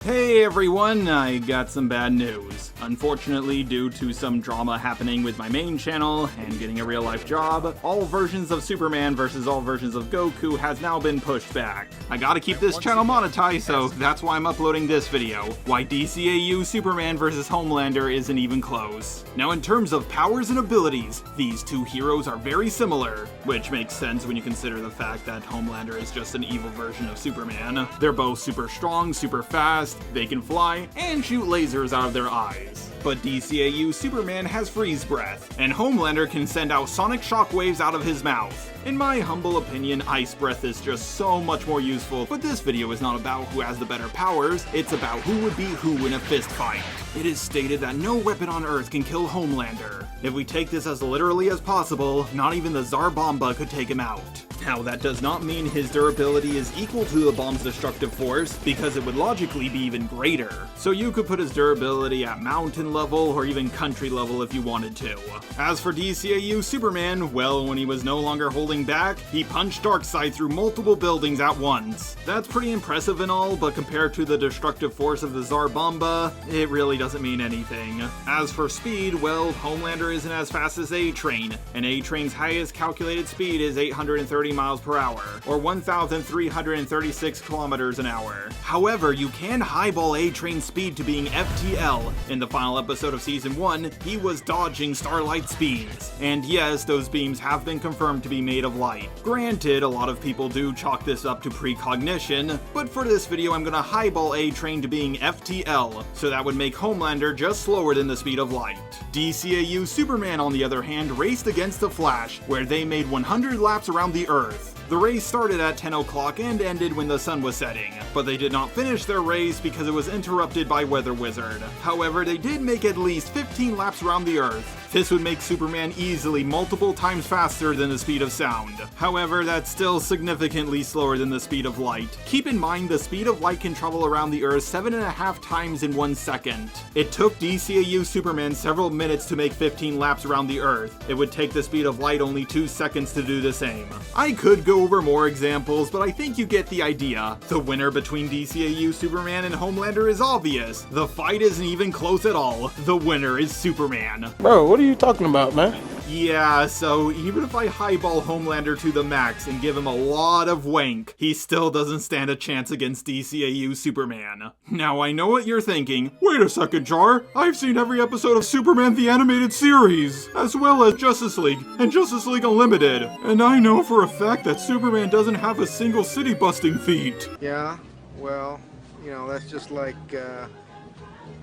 Hey everyone, I got some bad news. Unfortunately, due to some drama happening with my main channel and getting a real life job, all versions of Superman versus all versions of Goku has now been pushed back. I gotta keep this channel monetized, so that's why I'm uploading this video. Why DCAU Superman versus Homelander isn't even close. Now in terms of powers and abilities, these two heroes are very similar, which makes sense when you consider the fact that Homelander is just an evil version of Superman. They're both super strong, super fast, they can fly, and shoot lasers out of their eyes. But DCAU Superman has freeze breath, and Homelander can send out sonic shockwaves out of his mouth. In my humble opinion, ice breath is just so much more useful, but this video is not about who has the better powers, it's about who would be who in a fist fight. It is stated that no weapon on Earth can kill Homelander. If we take this as literally as possible, not even the Tsar Bomba could take him out. Now, that does not mean his durability is equal to the bomb's destructive force, because it would logically be even greater. So you could put his durability at mountain level, or even country level if you wanted to. As for DCAU Superman, well, when he was no longer holding back, he punched Darkseid through multiple buildings at once. That's pretty impressive and all, but compared to the destructive force of the Tsar Bomba, it really doesn't mean anything. As for speed, well, Homelander isn't as fast as A-Train, and A-Train's highest calculated speed is 830 miles per hour, or 1,336 kilometers an hour. However, you can highball A-Train's speed to being FTL. In the final episode of Season 1, he was dodging Starlight's beams. And yes, those beams have been confirmed to be made of light. Granted, a lot of people do chalk this up to precognition, but for this video I'm gonna highball A-Train to being FTL, so that would make Homelander just slower than the speed of light. DCAU Superman, on the other hand, raced against the Flash, where they made 100 laps around the Earth. The race started at 10 o'clock and ended when the sun was setting, but they did not finish their race because it was interrupted by Weather Wizard. However, they did make at least 15 laps around the Earth. This would make Superman easily multiple times faster than the speed of sound. However, that's still significantly slower than the speed of light. Keep in mind, the speed of light can travel around the Earth 7.5 times in 1 second. It took DCAU Superman several minutes to make 15 laps around the Earth. It would take the speed of light only 2 seconds to do the same. I could go over more examples, but I think you get the idea. The winner between DCAU Superman and Homelander is obvious. The fight isn't even close at all. The winner is Superman. Bro, what are you talking about, man? Yeah, so even if I highball Homelander to the max and give him a lot of wank, he still doesn't stand a chance against DCAU Superman. Now I know what you're thinking. Wait a second, Jar. I've seen every episode of Superman the Animated Series, as well as Justice League and Justice League Unlimited. And I know for a fact that Superman doesn't have a single city-busting feat. Yeah, well, you know, that's just like,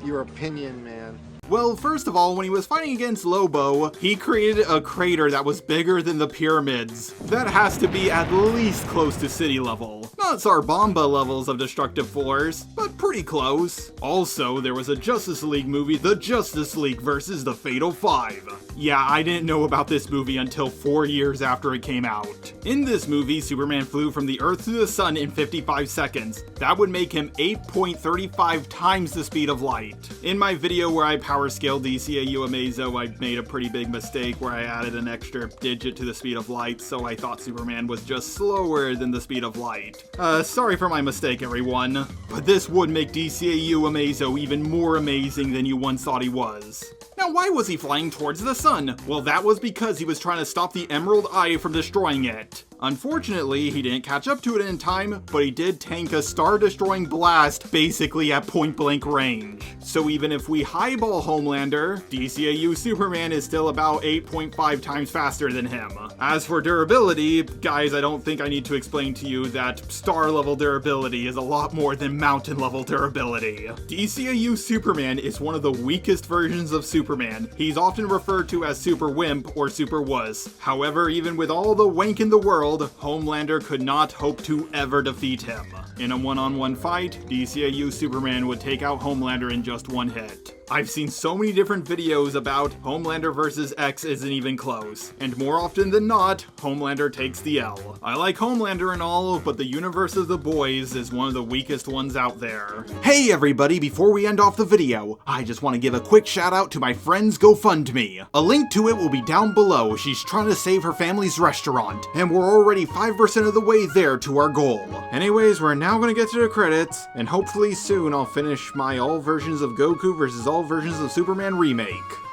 your opinion, man. Well, first of all, when he was fighting against Lobo, he created a crater that was bigger than the pyramids. That has to be at least close to city level. Not Tsar Bomba levels of destructive force, but pretty close. Also, there was a Justice League movie, The Justice League versus the Fatal Five. Yeah, I didn't know about this movie until 4 years after it came out. In this movie, Superman flew from the Earth to the Sun in 55 seconds. That would make him 8.35 times the speed of light. In my video where I power scale DCAU Amazo, I made a pretty big mistake where I added an extra digit to the speed of light, so I thought Superman was just slower than the speed of light. Sorry for my mistake, everyone. But this would make DCAU Amazo even more amazing than you once thought he was. Now, why was he flying towards the sun? Well, that was because he was trying to stop the Emerald Eye from destroying it. Unfortunately, he didn't catch up to it in time, but he did tank a star-destroying blast basically at point-blank range. So even if we highball Homelander, DCAU Superman is still about 8.5 times faster than him. As for durability, guys, I don't think I need to explain to you that star-level durability is a lot more than mountain-level durability. DCAU Superman is one of the weakest versions of Superman. He's often referred to as super-wimp or super-wuss. However, even with all the wank in the world, Homelander could not hope to ever defeat him. In a one-on-one fight, DCAU Superman would take out Homelander in just one hit. I've seen so many different videos about Homelander versus X isn't even close, and more often than not, Homelander takes the L. I like Homelander and all, but the universe of the boys is one of the weakest ones out there. Hey everybody, before we end off the video, I just want to give a quick shout out to my friend's GoFundMe. A link to it will be down below. She's trying to save her family's restaurant, and we're already 5% of the way there to our goal. Anyways, we're now gonna get to the credits, and hopefully soon I'll finish my all versions of Goku versus all versions of Superman remake.